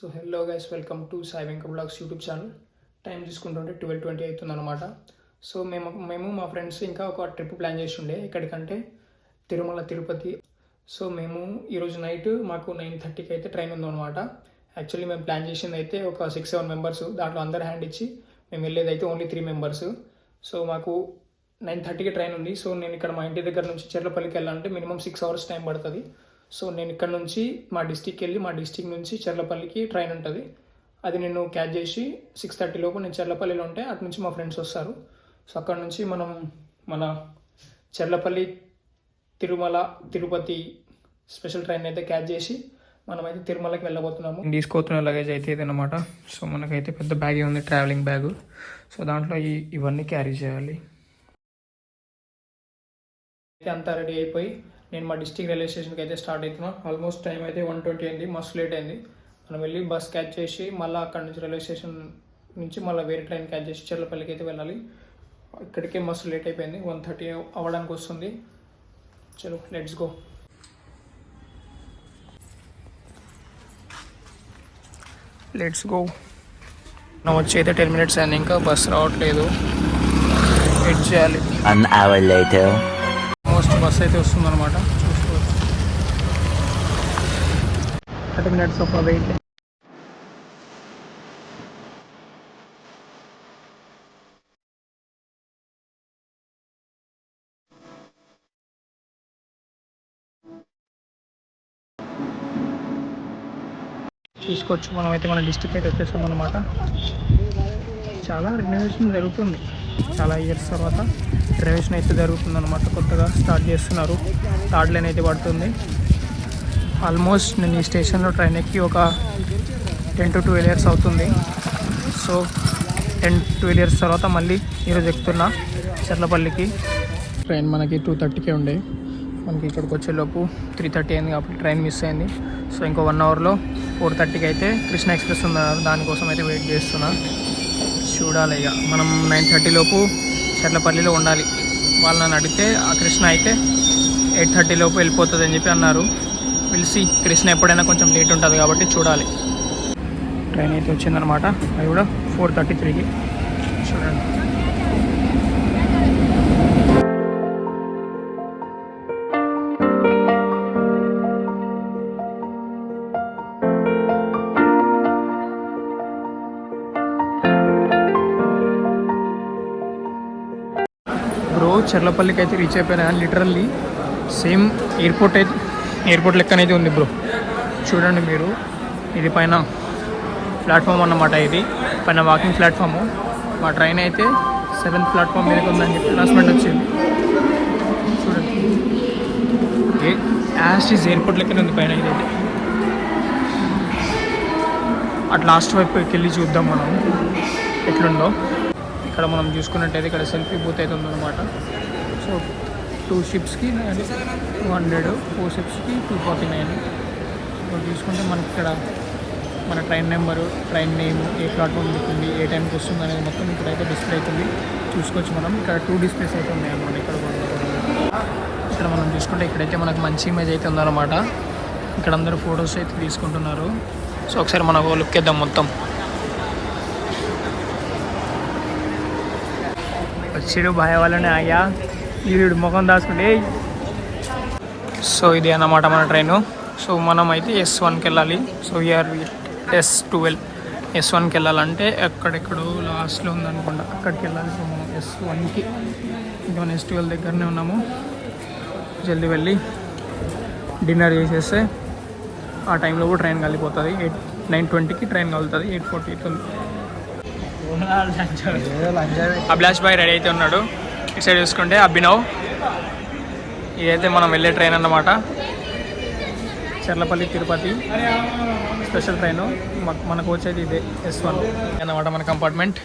So hello guys, welcome to Sai వెంక vlogs YouTube channel. Time చూసుకుంటుంటే 12:20 అవుతుంది అనమాట. సో మేము మా ఫ్రెండ్స్ ఇంకా ఒక ట్రిప్ ప్లాన్ చేసి ఉండే ఎక్కడికంటే తిరుమల తిరుపతి. సో మేము ఈరోజు నైట్ మాకు 9:30కి అయితే ట్రైన్ ఉందన్నమాట. యాక్చువల్లీ మేము ప్లాన్ చేసింది అయితే ఒక 6-7 మెంబర్స్, దాంట్లో అందరు హ్యాండ్ ఇచ్చి మేము వెళ్ళేది అయితే ఓన్లీ 3 మెంబర్స్. సో మాకు 9:30కి ట్రైన్ ఉంది. సో నేను ఇక్కడ మా ఇంటి దగ్గర నుంచి చెర్లపల్లికి వెళ్ళాలంటే మినిమం 6 hours టైం పడుతుంది. సో నేను ఇక్కడ నుంచి మా డిస్టిక్కి వెళ్ళి మా డిస్టిక్ నుంచి చెర్లపల్లికి ట్రైన్ ఉంటుంది. అది నేను క్యాచ్ చేసి 6:30 లోపు నేను చెర్లపల్లిలో ఉంటే అటు నుంచి మా ఫ్రెండ్స్ వస్తారు. సో అక్కడ నుంచి మనం మన చెర్లపల్లి తిరుమల తిరుపతి స్పెషల్ ట్రైన్ అయితే క్యాచ్ చేసి మనమైతే తిరుమలకి వెళ్ళబోతున్నాము. తీసుకుపోతున్న లగేజ్ అయితే ఇదన్నమాట. సో మనకైతే పెద్ద బ్యాగ్ ఉంది, ట్రావెలింగ్ బ్యాగ్. సో దాంట్లో ఇవన్నీ క్యారీ చేయాలి. అయితే అంతా రెడీ అయిపోయి నేను మా డిస్టిక్ రైల్వే స్టేషన్కి అయితే స్టార్ట్ అవుతున్నాను. ఆల్మోస్ట్ టైం అయితే 1:20 అయింది, మస్తు లేట్ అయింది. మనం వెళ్ళి బస్ క్యాచ్ చేసి మళ్ళీ అక్కడ నుంచి రైల్వే స్టేషన్ నుంచి మళ్ళీ వేరే ట్రైన్ క్యాచ్ చేసి చెర్లపల్లికి అయితే వెళ్ళాలి. ఇక్కడికే మస్తు లేట్ అయిపోయింది, 1:30 అవ్వడానికి వస్తుంది. చలో లెట్స్ గో. మనం వచ్చి అయితే 10 minutes అయింది, ఇంకా బస్ రావట్లేదు, వెయిట్ చేయాలి. బస్ అయితే వస్తుంది అనమాట, చూసుకోవచ్చు. 30 minutes ఒక వెయిట్. చూసుకోవచ్చు, మనమైతే మన డిస్ట్రిక్ట్ అయితే వచ్చేసాం అనమాట. చాలా రెనోవేషన్ జరుగుతుంది, చాలా ఇయర్స్ తర్వాత రెనోవేషన్ అయితే జరుగుతుంది అనమాట. కొత్తగా స్టార్ట్ చేస్తున్నారు, థర్డ్ లైన్ అయితే పడుతుంది. ఆల్మోస్ట్ నేను ఈ స్టేషన్లో ట్రైన్ ఎక్కి ఒక 10 to 12 years అవుతుంది. సో 10-12 years తర్వాత మళ్ళీ ఈరోజు ఎక్కుతున్నా చెర్లపల్లికి. ట్రైన్ మనకి 2:30కే ఉండే, మనకి ఇక్కడికి వచ్చేలోపు 3:30 అయింది కాబట్టి ట్రైన్ మిస్ అయింది. సో ఇంకో 1 hourలో 4:30కి అయితే కృష్ణ ఎక్స్ప్రెస్ ఉన్నారు, దానికోసం అయితే వెయిట్ చేస్తున్నా. చూడాలి ఇక మనం 9:30 లోపు చెర్లపల్లిలో ఉండాలి. వాళ్ళు నన్ను అడిగితే ఆ కృష్ణ అయితే 8:30 లోపు వెళ్ళిపోతుంది అని చెప్పి అన్నారు. పిలిచి కృష్ణ ఎప్పుడైనా కొంచెం లేట్ ఉంటుంది కాబట్టి చూడాలి. ట్రైన్ అయితే వచ్చిందనమాట, అది కూడా 4:33కి. చూడండి, చెర్లపల్లికి అయితే రీచ్ అయిపోయినా. లిటరల్లీ సేమ్ ఎయిర్పోర్ట్ లెక్కనైతే ఉంది బ్రో. చూడండి మీరు, ఇది పైన ప్లాట్ఫామ్ అన్నమాట. ఇది పైన వాకింగ్ ప్లాట్ఫాము. మా ట్రైన్ అయితే 7th ప్లాట్ఫామ్ మీద ఉందని చెప్పి అనౌన్స్మెంట్ వచ్చింది. చూడండి, యాస్టీస్ ఎయిర్పోర్ట్ లెక్కనే ఉంది పైన. ఇదైతే అటు లాస్ట్ వైపుకి వెళ్ళి చూద్దాం మనం ఎట్లుందో. ఇక్కడ మనం చూసుకున్నట్టయితే ఇక్కడ సెల్ఫీ బూత్ అయితే ఉందన్నమాట. సో 2 ships-కి 200, 4 ships-కి 249. సో చూసుకుంటే మనకి ఇక్కడ మన ట్రైన్ నెంబరు, ట్రైన్ నేమ్, ఏ ప్లాట్ఫామ్ ఉంటుంది, ఏ టైంకి వస్తుంది అనేది మొత్తం ఇక్కడైతే డిస్ప్లే అవుతుంది, చూసుకోవచ్చు మనం. ఇక్కడ 2 displays అయితే ఉన్నాయి అన్నమాట. ఇక్కడ మనం చూసుకుంటే ఇక్కడైతే మనకు మంచి ఇమేజ్ అయితే ఉందన్నమాట. ఇక్కడ అందరూ ఫొటోస్ అయితే తీసుకుంటున్నారు. సో ఒకసారి మనం లుక్ వేద్దాం మొత్తం. వచ్చిడు భయ వాళ్ళనే ఆగా వీడు ముఖం దాచుకుంటే. సో ఇది అన్నమాట మన ట్రైను. సో మనం అయితే S1కి వెళ్ళాలి. So we are S12. S1కి వెళ్ళాలంటే ఎక్కడెక్కడో లాస్ట్లో ఉందనుకోండి, అక్కడికి వెళ్ళాలి. సో మనం S1కి, ఇంకా మనం S12 దగ్గరనే ఉన్నాము. జల్దీ వెళ్ళి డిన్నర్ చేసేస్తే ఆ టైంలో కూడా ట్రైన్ కలిగిపోతుంది. 9:20కి ట్రైన్ కలుగుతుంది, 8:40 అవుతుంది. అభిలాష్ భాయ్ రెడీ అయితే ఉన్నాడు. ఇటు సైడ్ చూసుకుంటే అభినవ్. ఇదైతే మనం వెళ్ళే ట్రైన్ అన్నమాట, చెర్లపల్లి తిరుపతి స్పెషల్ ట్రైను. మనకు వచ్చేది ఇదే S1 అన్నమాట మన కంపార్ట్మెంట్.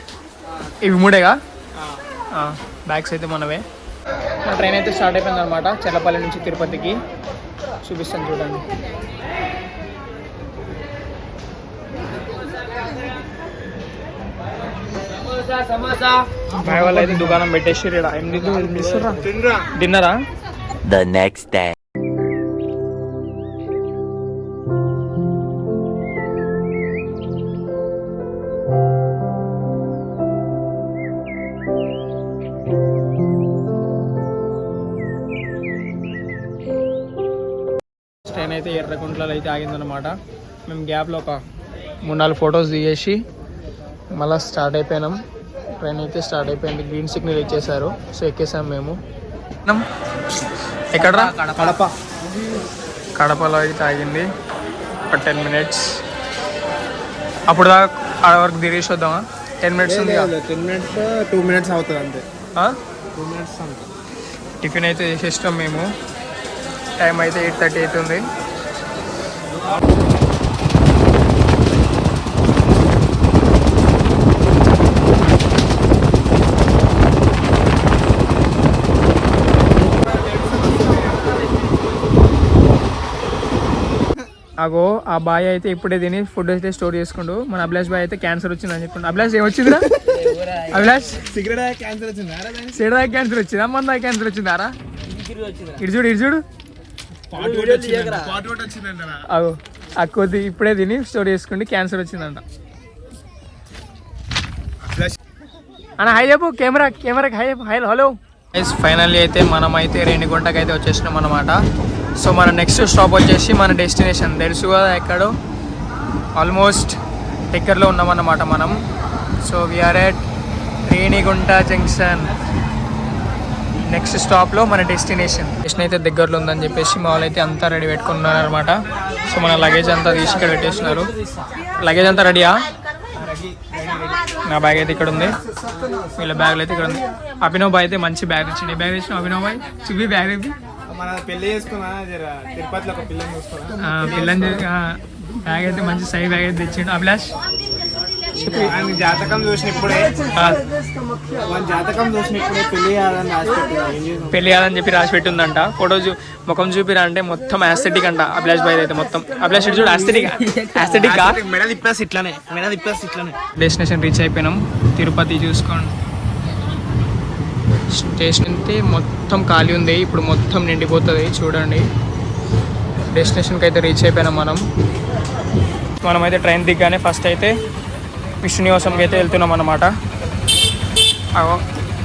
ఇవి 3 బ్యాగ్స్ అయితే మనవే. మన ట్రైన్ అయితే స్టార్ట్ అయిపోయింది అనమాట చెర్లపల్లి నుంచి తిరుపతికి. చూపిస్తాను చూడండి. భాయ్ వాళ్ళు అయితే దుకాణం పెట్టేసి డిన్నరా. The next day. అయితే ఎర్రగుంట్లలో అయితే ఆగిందనమాట. మేము గ్యాప్లో ఒక 3-4 ఫొటోస్ దిగేసి మళ్ళీ స్టార్ట్ అయిపోయినాం. ట్రైన్ అయితే స్టార్ట్ అయిపోయింది. గ్రీన్ సిగ్నల్ ఇచ్చేసారు. సో ఎక్కేసాం మేము. ఎక్కడ కడపలో అయితే ఆగింది ఒక 10 minutes. అప్పుడు దాకా ఆడ వరకు తిరిగేసి వద్దామా? 10 minutes ఉంది. 10 minutes 2 minutes అవుతుంది అంతే. 2 minutes అంతే. టిఫిన్ అయితే చేసేస్తాం మేము. టైం అయితే 8:30 అవుతుంది. అగో ఆ బాయ్ అయితే ఇప్పుడే తిని ఫుడ్ అయితే స్టోర్ చేసుకుంటూ, మన అభిలాష్ బాయ్ అయితే క్యాన్సర్ వచ్చిందని చెప్పుకుంటూ. అభిలాష్ ఏమొచ్చిందిరా? అభిలాష్ సిగరెట్ క్యాన్సర్ వచ్చిందా? సిగరెట్ క్యాన్సర్ వచ్చిందా? మంద క్యాన్సర్ వచ్చిందారా? ఇటు చూడు అగో ఆ కొద్ది ఇప్పుడే తిని స్టోర్ చేసుకుంటే క్యాన్సర్ వచ్చిందంట. అన్న హాయ్ చెప్పు, కెమెరాకి హాయ్ చెప్పు. హలో ఫైనల్లీ అయితే మనం అయితే రేణిగుంటకి అయితే వచ్చేసినాం అనమాట. సో మన నెక్స్ట్ స్టాప్ వచ్చేసి మన డెస్టినేషన్ తెలుసు కదా ఎక్కడో, ఆల్మోస్ట్ దగ్గరలో ఉన్నామన్నమాట మనం. So we're at Renigunta junction. Next స్టాప్లో మన డెస్టినేషన్ అయితే దగ్గరలో ఉందని చెప్పేసి మా వాళ్ళు అయితే అంతా రెడీ పెట్టుకున్నారు అనమాట. సో మన లగేజ్ అంతా తీసి ఇక్కడ పెట్టేస్తున్నారు. లగేజ్ అంతా రెడీయా? నా బ్యాగ్ అయితే ఇక్కడ ఉంది, వీళ్ళ బ్యాగ్లు అయితే ఇక్కడ ఉంది. అభినవ్ బాయ్ అయితే మంచి బ్యాగ్ ఇచ్చింది. ఏ బ్యాగ్ ఇచ్చిన అభినవ్ బాయ్? చూపి బ్యాగ్ ఇది. మన పెళ్లి చేసుకున్నా తిరుపతిలో ఒక పిల్లని చూసుకున్నా. పిల్లని బ్యాగ్ అయితే మంచి సై బ్యాగ్ అయితే తెచ్చిండు. అభిలాష్ జాతకం చూసిన ఇప్పుడే పెళ్లి కాదని చెప్పి రాసి పెట్టిందంట. ఫోటో ముఖం చూపిరా అంటే మొత్తం ఆస్థెటిక్ అంట అభిలాష్ బాయ్ అయితే మొత్తం. అభిలాష్ చూడు ఆస్థెటిక్ ఇట్లానే డెస్టినేషన్ రీచ్ అయిపోయినాం. తిరుపతి చూసుకోండి, స్టేషన్ అయితే మొత్తం ఖాళీ ఉంది. ఇప్పుడు మొత్తం నిండిపోతుంది చూడండి. డెస్టినేషన్కి అయితే రీచ్ అయిపోయినాం మనమైతే ట్రైన్ దిగ్గానే ఫస్ట్ అయితే విష్ణు నివాసంకి అయితే వెళ్తున్నాం అన్నమాట.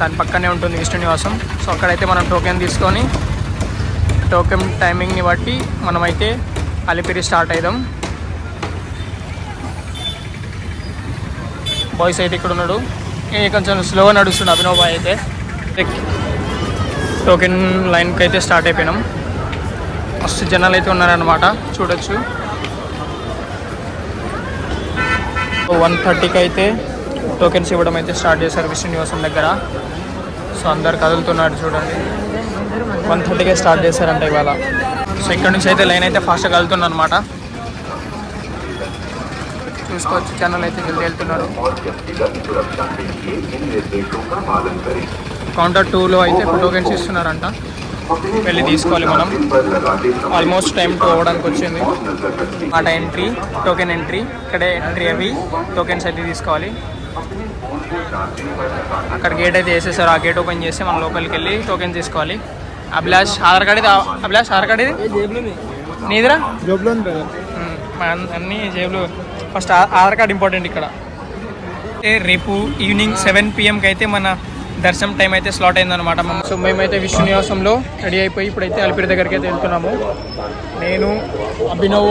దాని పక్కనే ఉంటుంది విష్ణు నివాసం. సో అక్కడైతే మనం టోకెన్ తీసుకొని టోకెన్ టైమింగ్ని బట్టి మనమైతే అలిపిరి స్టార్ట్ అవుదాం. బాయ్స్ అయితే ఇక్కడ ఉన్నాడు, కొంచెం స్లోగా నడుస్తున్నాడు అభినవ్ బాయ్ అయితే. టోకెన్ లైన్కి అయితే స్టార్ట్ అయిపోయినాం. మస్తు జనాలు అయితే ఉన్నారనమాట, చూడొచ్చు. 1:30కి అయితే టోకెన్స్ ఇవ్వడం అయితే స్టార్ట్ చేశారు విష్ణు నివాసం దగ్గర. సో అందరు కదులుతున్నారు చూడండి. 1:30కే స్టార్ట్ చేశారంట ఇవాళ. సో ఇక్కడ నుంచి అయితే లైన్ అయితే ఫాస్ట్గా కదులుతుంది అనమాట. చూసుకోవచ్చు జనాలు అయితే జల్దీ వెళ్తున్నారు. కౌంటర్ 2లో అయితే టోకెన్స్ ఇస్తున్నారంట, వెళ్ళి తీసుకోవాలి మనం. ఆల్మోస్ట్ టైం 2 అవ్వడానికి వచ్చింది. ఆట ఎంట్రీ, టోకెన్ ఎంట్రీ, ఇక్కడే ఎంట్రీ అవి టోకెన్స్ అయితే తీసుకోవాలి. అక్కడ గేట్ అయితే వేసేసారు. ఆ గేట్ ఓపెన్ చేసి మనం లోపలికి వెళ్ళి టోకెన్ తీసుకోవాలి. అభిలాష్ ఆధార్ కార్డ్ ఇది. అభిలాష్ ఆధార్ కార్డ్ ఇది నీదిరా? జేబులో అన్నీ జేబులు. ఫస్ట్ ఆధార్ కార్డ్ ఇంపార్టెంట్ ఇక్కడ. రేపు ఈవినింగ్ 7 PM అయితే మన దర్శనం టైం అయితే స్లాట్ అయిందనమాట. సో మేమైతే విష్ణు నివాసంలో రెడీ అయిపోయి ఇప్పుడైతే అలిపిరి దగ్గరికి అయితే వెళ్తున్నాము. నేను అభినవ్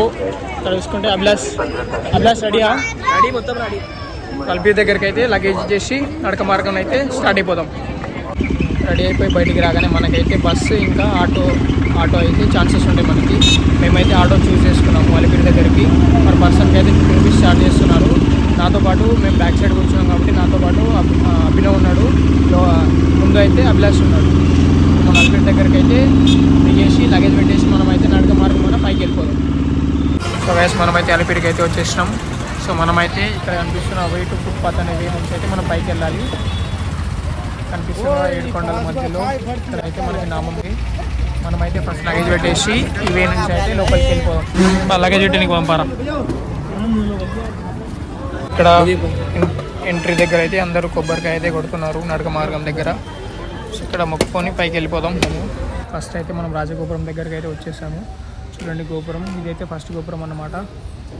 ఇక్కడ చూసుకుంటే అభిలాష్ రెడీయా? రెడీ, మొత్తం రెడీ. అలిపిరి దగ్గరికి అయితే లగేజ్ చేసి నడక మార్గం అయితే స్టార్ట్ అయిపోదాం. రెడీ అయిపోయి బయటికి రాగానే మనకైతే బస్సు ఇంకా ఆటో అయితే ఛాన్సెస్ ఉంటాయి మనకి. మేమైతే ఆటో చూస్ చేసుకున్నాము అలిపిరి దగ్గరికి. పర్ పర్సన్కి అయితే 50 రూపీస్ ఛార్జ్ చేస్తున్నారు. నాతో పాటు మేము బ్యాక్ సైడ్ కూర్చున్నాం కాబట్టి నాతో పాటు అభినవ్ ఉన్నాడు, ముందు అయితే అభిలాష్ ఉన్నాడు. మన అలిపిరి దగ్గరికి అయితే దిగేసి లగేజ్ పెట్టేసి మనమైతే నడక మార్గం మన పైకి వెళ్ళిపోదాం. సో గైస్ మనమైతే అలిపిరికి అయితే వచ్చేసినాం. సో మనమైతే ఇక్కడ కనిపిస్తున్న వైట్ ఫుట్పాత్ అనే వే నుంచి అయితే మనం పైకి వెళ్ళాలి. కనిపిస్తున్న 7 కొండల మధ్యలో ఇక్కడైతే మనకి నామంది. మనమైతే ఫస్ట్ లగేజ్ పెట్టేసి ఈ వే నుంచి అయితే లోపలికి వెళ్ళిపోదాం. లగేజ్ పెట్టి నీకు పంపారా? ఇక్కడ ఎంట్రీ దగ్గర అయితే అందరూ కొబ్బరికాయ అయితే కొడుతున్నారు నడక మార్గం దగ్గర. సో ఇక్కడ మొక్కుకొని పైకి వెళ్ళిపోదాం. ఫస్ట్ అయితే మనం రాజగోపురం దగ్గరికి అయితే వచ్చేసాము. చూడండి గోపురం, ఇదైతే ఫస్ట్ గోపురం అన్నమాట.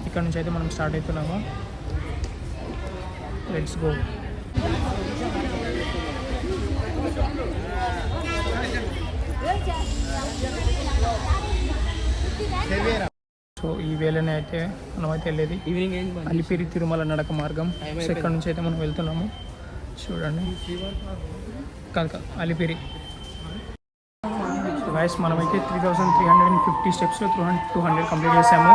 ఇక్కడ నుంచి అయితే మనం స్టార్ట్ అవుతున్నాము. Let's go. సో ఈ వేళనే అయితే మనం అయితే వెళ్ళేది అలిపిరి తిరుమల నడక మార్గం. సో ఇక్కడ నుంచి అయితే మనం వెళ్తున్నాము. చూడండి, కాదు అలిపిరి. సో గైస్ మనమైతే 3350 స్టెప్స్లో 200 కంప్లీట్ చేసాము.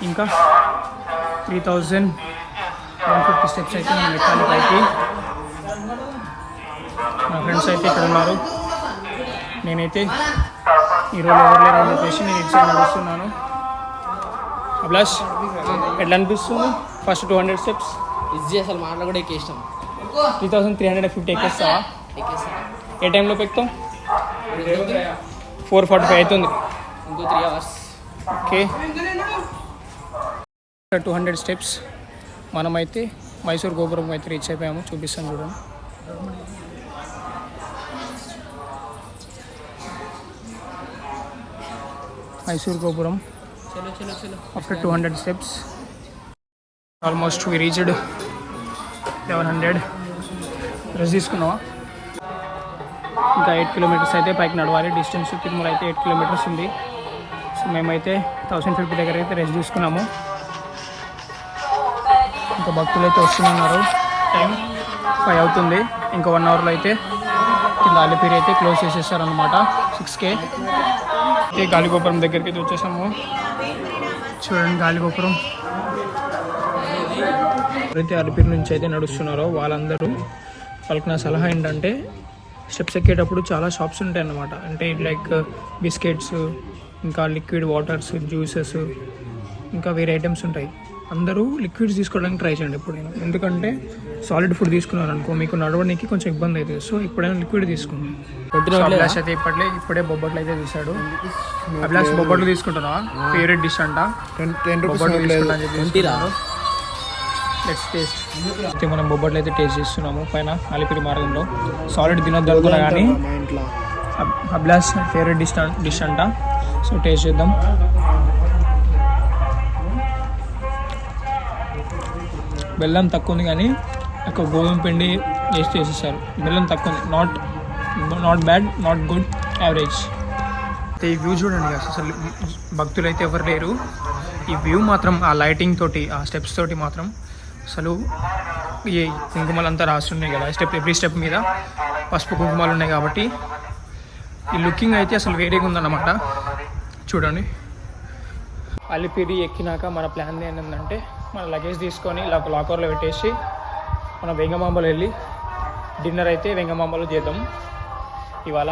ఇంకా 3150 స్టెప్స్ అయితే మనం ఎక్కాలి పైకి. మా ఫ్రెండ్స్ అయితే ఇక్కడ ఉన్నారు. నేనైతే ఈరోజు ఎవరు లేరు అని చెప్పేసి నేను ఇటు సైడ్ నడుస్తున్నాను. అభిలాష్ ఎట్లా అనిపిస్తుంది ఫస్ట్ 200 స్టెప్స్? ఈజీ, అసలు మాటలు కూడా ఎక్కేస్తాం. 3350 ఎక్కేస్తావా? ఏ టైంలో ఎక్కుతాం? 4:45 అవుతుంది. ఇంకో 3 అవర్స్. Okay, 200 steps. మనమైతే మైసూర్ గోపురం అయితే రీచ్ అయిపోయాము. చూపిస్తాను చూడండి. మైసూర్ గోపురం after 200 steps. Almost we reached 1100. Rest తీసుకున్నావా? ఇంకా 8 కిలోమీటర్స్ అయితే పైకి నడవాలి. డిస్టెన్స్ తిరుమల అయితే 8 కిలోమీటర్స్ ఉంది. సో మేమైతే 1050 దగ్గర అయితే రెస్ట్ తీసుకున్నాము. ఇంకా భక్తులు అయితే వస్తున్నారు. టైం 5 అవుతుంది. ఇంకా 1 అవర్లో అయితే కింద అలిపిరి అయితే క్లోజ్ చేసేసారనమాట. 6K అయితే గాలిగోపురం దగ్గరికి అయితే వచ్చేసాము. చూడండి గాలిగోపురం. ఎవరైతే అలిపిరి నుంచి అయితే నడుస్తున్నారో వాళ్ళకి నా సలహా ఏంటంటే స్టెప్స్ ఎక్కేటప్పుడు చాలా షాప్స్ ఉంటాయి అన్నమాట. అంటే లైక్ బిస్కెట్స్, ఇంకా లిక్విడ్ వాటర్స్, జ్యూసెస్, ఇంకా వేరే ఐటమ్స్ ఉంటాయి. అందరూ లిక్విడ్స్ తీసుకోవడానికి ట్రై చేయండి ఎప్పుడైనా. ఎందుకంటే సాలిడ్ ఫుడ్ తీసుకున్నారు అనుకో మీకు నడవడానికి కొంచెం ఇబ్బంది అవుతుంది. సో ఎప్పుడైనా లిక్విడ్ తీసుకోండి. అభిలాష్ అయితే ఇప్పుడే బొబ్బట్లు అయితే తీసాడు. అభిలాష్ బొబ్బట్లు తీసుకుంటున్నావా? ఫేవరెట్ డిష్ అంట. Let's taste. అయితే మనం బొబ్బట్లు అయితే టేస్ట్ చేస్తున్నాము పైన అలిపిరి మార్గంలో. సాలిడ్ తినొద్దు అనుకున్నా కానీ అభిలాష్ ఫేవరెట్ డిష్ అంట. సో టేస్ట్ చేద్దాం. బెల్లం తక్కువ ఉంది కానీ ఒక గోధుమ పిండి వేస్ట్ చేసేసారు. బెల్లం తక్కువ ఉంది. Not bad, not good, average. ఈ వ్యూ చూడండి. అసలు భక్తులు అయితే ఎవరు లేరు. ఈ వ్యూ మాత్రం ఆ లైటింగ్ తోటి, ఆ స్టెప్స్ తోటి మాత్రం అసలు ఈ కుంకుమలు అంతా రాస్తున్నాయి కదా ఎవ్రీ స్టెప్ మీద పసుపు కుంకుమాలు ఉన్నాయి కాబట్టి ఈ లుకింగ్ అయితే అసలు వేరేగా ఉందన్నమాట. చూడండి. అలిపిరి ఎక్కినాక మన ప్లాన్ ఏంటంటే మన లగేజ్ తీసుకొని లాకర్లో పెట్టేసి మనం వెంగమాంబలో వెళ్ళి డిన్నర్ అయితే వెంగమాంబలో చేద్దాం. ఇవాళ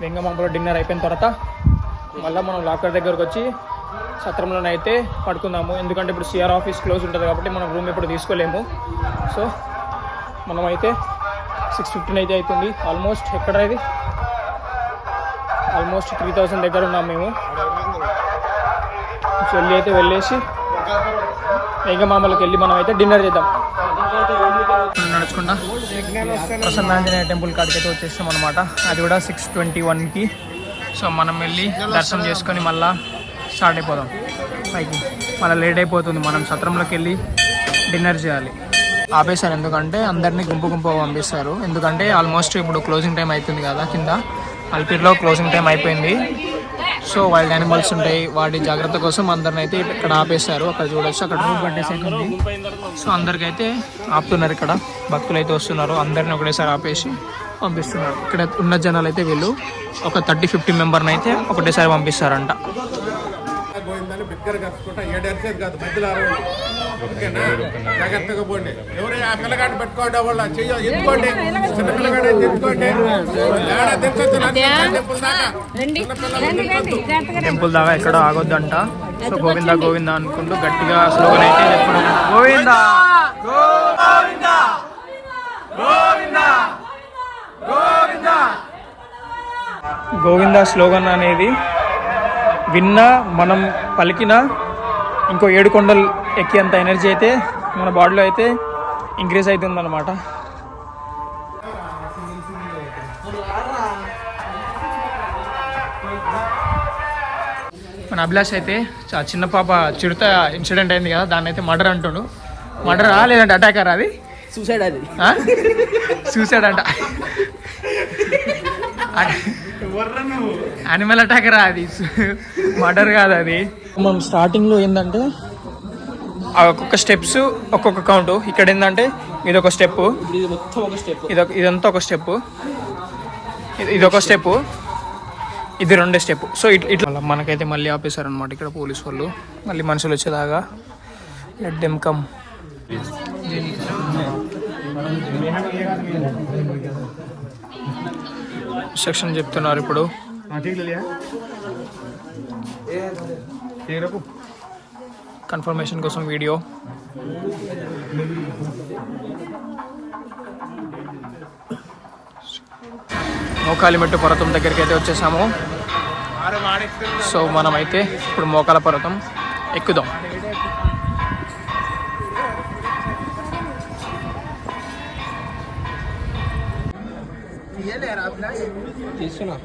వెంగమాంబలో డిన్నర్ అయిపోయిన తర్వాత మళ్ళీ మనం లాకర్ దగ్గరకు వచ్చి సత్రంలోనైతే పడుకుందాము. ఎందుకంటే ఇప్పుడు సిఆర్ ఆఫీస్ క్లోజ్ ఉంటుంది కాబట్టి మనం రూమ్ ఎప్పుడు తీసుకోలేము. సో మనమైతే 6:15 అయితే అవుతుంది. ఆల్మోస్ట్ ఎక్కడ ఇది ఆల్మోస్ట్ 3000 దగ్గర ఉన్నాం మేము. వెళ్ళేసి వెంగమాంబలోకి వెళ్ళి మనం అయితే డిన్నర్ చేద్దాం. నడుచుకుంటా ప్రసన్నాంజనేయ టెంపుల్ కాడికి అయితే వచ్చేస్తాం అనమాట. అది కూడా 6:21కి. సో మనం వెళ్ళి దర్శనం చేసుకొని మళ్ళీ స్టార్ట్ అయిపోదాం పైకి. మళ్ళీ లేట్ అయిపోతుంది. మనం సత్రంలోకి వెళ్ళి డిన్నర్ చేయాలి. ఆపేశారు ఎందుకంటే అందరినీ గుంపు పంపిస్తారు. ఎందుకంటే ఆల్మోస్ట్ ఇప్పుడు క్లోజింగ్ టైం అవుతుంది కదా. కింద అలిపిరిలో క్లోజింగ్ టైం అయిపోయింది. సో వైల్డ్ యానిమల్స్ ఉంటాయి, వాటి జాగ్రత్త కోసం అందరిని అయితే ఇక్కడ ఆపేశారు. అక్కడ చూడొచ్చు, అక్కడ రూట్ పట్టేసి అయితే ఉంది. సో అందరికైతే ఆపుతున్నారు. ఇక్కడ భక్తులు అయితే వస్తున్నారు. అందరిని ఒకటేసారి ఆపేసి పంపిస్తున్నారు. ఇక్కడ ఉన్న జనాలు అయితే వీళ్ళు ఒక 30-50 మెంబర్ని అయితే ఒకటేసారి పంపిస్తారంట. జాగ్రత్తగా పోండి. ఎవరు ఆ పిల్లగాడిని పెట్టుకోండి, వాళ్ళ ఎత్తుకోండి, చిన్న పిల్లగాడు ఎత్తుకోండి. టెంపుల్ దాకా ఎక్కడ ఆగొద్దంట. సో గోవిందా గోవిందా అనుకుంటూ గట్టిగా స్లోగన్ అయితే చెప్పడం. గోవిందా గోవిందా గోవిందా గోవిందా గోవిందా స్లోగన్ అనేది విన్నా మనం పలికిన ఇంకో 7 కొండలు ఎక్కేంత ఎనర్జీ అయితే మన బాడీలో అయితే ఇంక్రీజ్ అవుతుందన్నమాట. మన అభిలాష్ అయితే చిన్న పాప చిరుత ఇన్సిడెంట్ అయింది కదా, దాన్ని అయితే మర్డర్ అంటుండు. మర్డరా లేదంటే అటాకరా? అది సూసైడ్. అది సూసైడ్ అంట. యానిమల్ అటాక్ రా అది, మర్డర్ కాదు అది. మనం స్టార్టింగ్లో ఏంటంటే ఒక్కొక్క స్టెప్స్ ఒక్కొక్క కౌంట్. ఇక్కడ ఏంటంటే ఇది ఒక స్టెప్, ఇది మొత్తం ఒక స్టెప్, ఇదంతా ఒక స్టెప్, ఇది ఒక స్టెప్, ఇది రెండో స్టెప్. సో ఇట్లా మనకైతే మళ్ళీ ఆపేశారు అనమాట ఇక్కడ పోలీస్ వాళ్ళు. మళ్ళీ మనుషులు వచ్చేదాకా లెట్ దెమ్ కమ్. సెక్షన్ చెప్తున్నారు ఇప్పుడు. కన్ఫర్మేషన్ కోసం వీడియో. మోకాలిమెట్టు పర్వతం దగ్గరికి అయితే వచ్చేసాము. సో మనమైతే ఇప్పుడు మోకాల పర్వతం ఎక్కుదాం. తీసుకున్నా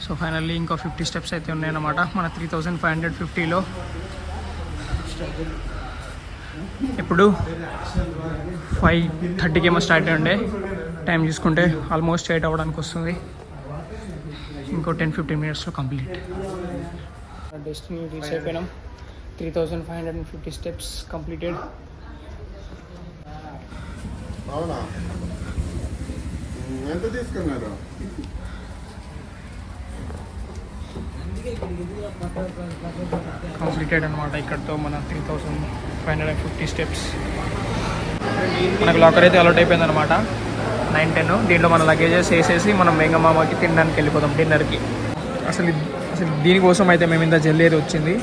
సో ఫైనల్లీ ఇంకో 50 స్టెప్స్ అయితే ఉన్నాయన్నమాట మన 3550లో. ఇప్పుడు 5:30కి ఏమో స్టార్ట్ అయ్యి ఉండే. టైం చూసుకుంటే ఆల్మోస్ట్ 8 అవ్వడానికి వస్తుంది. ఇంకో 10-15 మినిట్స్లో కంప్లీట్. డెస్టినీ రీచ్ అయిపోయినాం. 3550 స్టెప్స్ కంప్లీటెడ్. అవునా, ఎంత తీసుకున్నారు? కంప్లీటెడ్ అనమాట. ఇక్కడతో మన 3550 స్టెప్స్. మనకు లాకర్ అయితే అలౌట్ అయిపోయింది అనమాట 9-10. దీంట్లో మన లగేజెస్ వేసేసి మనం వెంగమామకి తినడానికి వెళ్ళిపోతాం డిన్నర్కి. అసలు దీనికోసం అయితే మేము ఇంత జల్దీ అయితే వచ్చింది.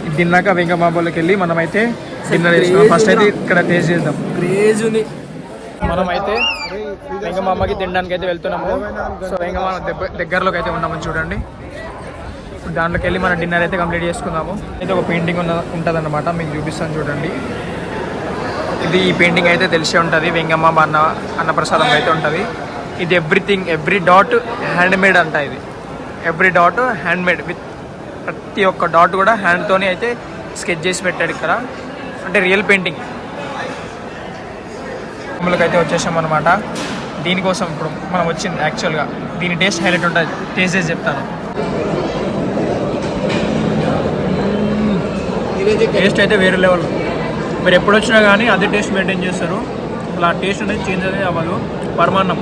ఇది తిన్నాక వెంగమామలోకి వెళ్ళి మనమైతే డిన్నర్ చేస్తాం. ఫస్ట్ అయితే ఇక్కడ టేస్ట్ చేద్దాం. క్రేజ్ ఉంది. మనమైతే వెంగమామకి తినడానికి అయితే వెళ్తున్నాము. సో వెంగమామ దగ్గరలోకి అయితే ఉన్నామని చూడండి. ఇప్పుడు దాంట్లోకి వెళ్ళి మన డిన్నర్ అయితే కంప్లీట్ చేసుకుందాము. అయితే ఒక పెయింటింగ్ ఉంటుందన్నమాట, మీకు చూపిస్తాను చూడండి. ఈ పెయింటింగ్ అయితే తెలిసే ఉంటుంది. వెంగమామ అన్నప్రసాదం అయితే ఉంటుంది. ఇది ఎవ్రీ డాట్ హ్యాండ్మేడ్ అంట. ఇది ఎవ్రీ డాట్ హ్యాండ్మేడ్, విత్ ప్రతి ఒక్క డాట్ కూడా హ్యాండ్తోనే అయితే స్కెచ్ చేసి పెట్టాడు ఇక్కడ. అంటే రియల్ పెయింటింగ్. అయితే వచ్చేసాం అనమాట. దీనికోసం ఇప్పుడు మనం వచ్చింది యాక్చువల్గా. దీని టేస్ట్ హైలైట్ ఉంటుంది. టేస్ట్ చేసి చెప్తాను. టేస్ట్ అయితే వేరే లెవెల్. మీరు ఎప్పుడు వచ్చినా కానీ అదే టేస్ట్ మెయింటైన్ చేస్తారు. అలా టేస్ట్ అనేది చేంజ్ అనేది అవ్వదు. పరమాన్నం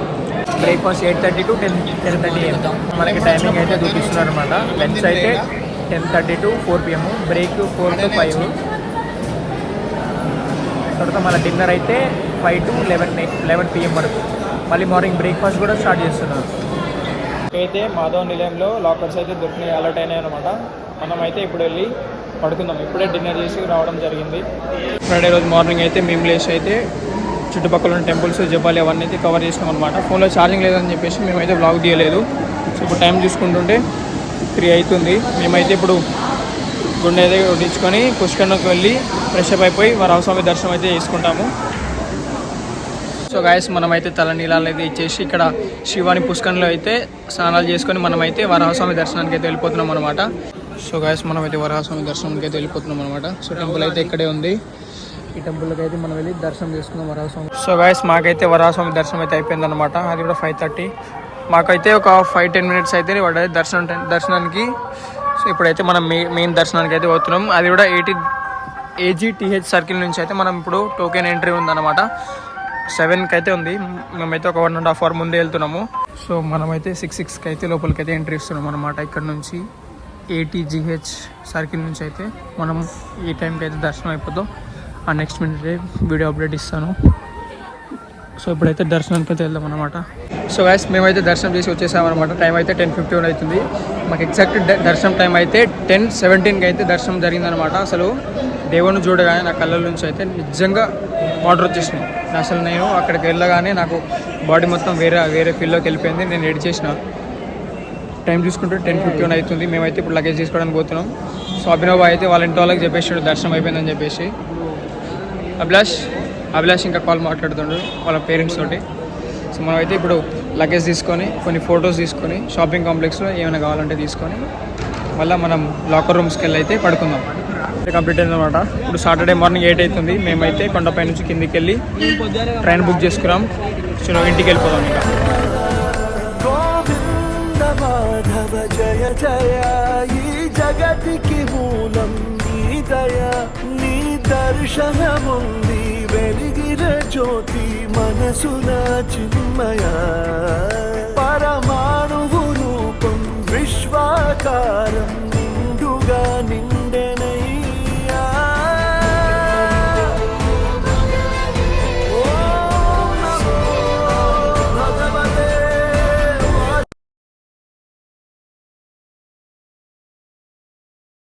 బ్రేక్ఫాస్ట్ 8:30 to 10:30 AM. మనకి టైమింగ్ అయితే చూపిస్తున్నారు అనమాట. లంచ్ అయితే 10:30 to 4 PM, బ్రేక్ 4 to 5. తర్వాత మన డిన్నర్ అయితే 5 to 11 PM వరకు. మళ్ళీ మార్నింగ్ బ్రేక్ఫాస్ట్ కూడా స్టార్ట్ చేస్తున్నారు. అయితే మాధవ నిలయంలో లాకర్స్ అయితే దొరికినాయి, అలర్ట్ అయినాయి అనమాట. మనం అయితే ఇప్పుడు వెళ్ళి పడుకుందాం. ఇప్పుడే డిన్నర్ చేసి రావడం జరిగింది. ఫ్రైడే రోజు మార్నింగ్ అయితే మేము లేచి అయితే చుట్టుపక్కల ఉన్న టెంపుల్స్, జపాలి అవన్నీ అయితే కవర్ చేసినాం అనమాట. ఫోన్లో ఛార్జింగ్ లేదని చెప్పేసి మేమైతే బ్లాగ్ తీయలేదు. సో ఇప్పుడు టైం చూసుకుంటుంటే 3 అవుతుంది. మేమైతే ఇప్పుడు గుండె అయితే కొట్టించుకొని పుష్కర్ణకి వెళ్ళి ఫ్రెష్ అప్ అయిపోయి వరాహస్వామి దర్శనం అయితే చేసుకుంటాము. సో గాయస్, మనమైతే తలనీలాలు అయితే ఇచ్చేసి ఇక్కడ శివాని పుష్కర్ణలో అయితే స్నానాలు చేసుకొని మనమైతే వరాహస్వామి దర్శనానికి అయితే వెళ్ళిపోతున్నాం అనమాట. సో గాయస్, మనమైతే వరాహస్వామి దర్శనానికి అయితే వెళ్ళిపోతున్నాం అనమాట. సో టెంపుల్ అయితే ఇక్కడే ఉంది. ఈ టెంపుల్కి అయితే మనం వెళ్ళి దర్శనం చేసుకున్నాం వరాహస్వామి. సో గాయస్, మాకైతే వరాహస్వామి దర్శనం అయితే అయిపోయింది అనమాట. అది కూడా 5:30. మాకైతే ఒక 5-10 మినిట్స్ అయితే పడ్డది దర్శనానికి. సో ఇప్పుడైతే మనం మెయిన్ దర్శనానికి అయితే పోతున్నాం. అది కూడా AGTH సర్కిల్ నుంచి అయితే మనం ఇప్పుడు టోకెన్ ఎంట్రీ ఉందన్నమాట. 7కి అయితే ఉంది. మేమైతే ఒక 1.5 hour ముందే వెళ్తున్నాము. సో మనమైతే 6కి అయితే లోపలికి అయితే ఎంట్రీ ఇస్తున్నాం అనమాట. ఇక్కడ నుంచి ATGH సర్కిల్ నుంచి అయితే మనం ఈ టైంకి అయితే దర్శనం అయిపోతాం. ఆ నెక్స్ట్ మినిట్ వీడియో అప్డేట్ ఇస్తాను. సో ఇప్పుడైతే దర్శనానికి అయితే వెళ్దాం అనమాట. సో గైస్, మేమైతే దర్శనం చేసి వచ్చేసామన్నమాట. టైం అయితే 10:51 అవుతుంది. మాకు ఎగ్జాక్ట్ దర్శనం టైం అయితే 10:17కి అయితే దర్శనం జరిగిందనమాట. అసలు దేవుని చూడగానే నా కళ్ళ నుంచి అయితే నిజంగా వాటర్ వచ్చేసినాయి. అసలు నేను అక్కడికి వెళ్ళగానే నాకు బాడీ మొత్తం వేరే ఫీల్డ్లోకి వెళ్ళిపోయింది. నేను ఎడిట్ చేసిన. టైం చూసుకుంటే 10:51 అవుతుంది. మేమైతే ఇప్పుడు లగేజ్ తీసుకోవడానికి పోతున్నాం. సో అభినవ్ అయితే వాళ్ళ ఇంటి వాళ్ళకి చెప్పేసాడు దర్శనం అయిపోయిందని చెప్పేసి. అభిలాష్ ఇంకా కాల్ మాట్లాడుతుండ్రు వాళ్ళ పేరెంట్స్ తోటి. సో మనమైతే ఇప్పుడు లగేజ్ తీసుకొని కొన్ని ఫొటోస్ తీసుకొని షాపింగ్ కాంప్లెక్స్లో ఏమైనా కావాలంటే తీసుకొని మళ్ళీ మనం లాకర్ రూమ్స్కి వెళ్ళి అయితే పడుకుందాం. కంప్లీట్ అయింది అనమాట. ఇప్పుడు సాటర్డే మార్నింగ్ 8 అవుతుంది. మేమైతే కొండపై నుంచి కిందికి వెళ్ళి ట్రైన్ బుక్ చేసుకున్నాం. సో ఇంటికి వెళ్ళిపోదాం ఇంకా. గోవింద మాధవ జయ జయ ఈ జగతికి మూలం నీ దయ నీ దర్శనముంది వెలిగిన జ్యోతి మనసున చిన్మయ పరమాణువు రూపం విశ్వాకారం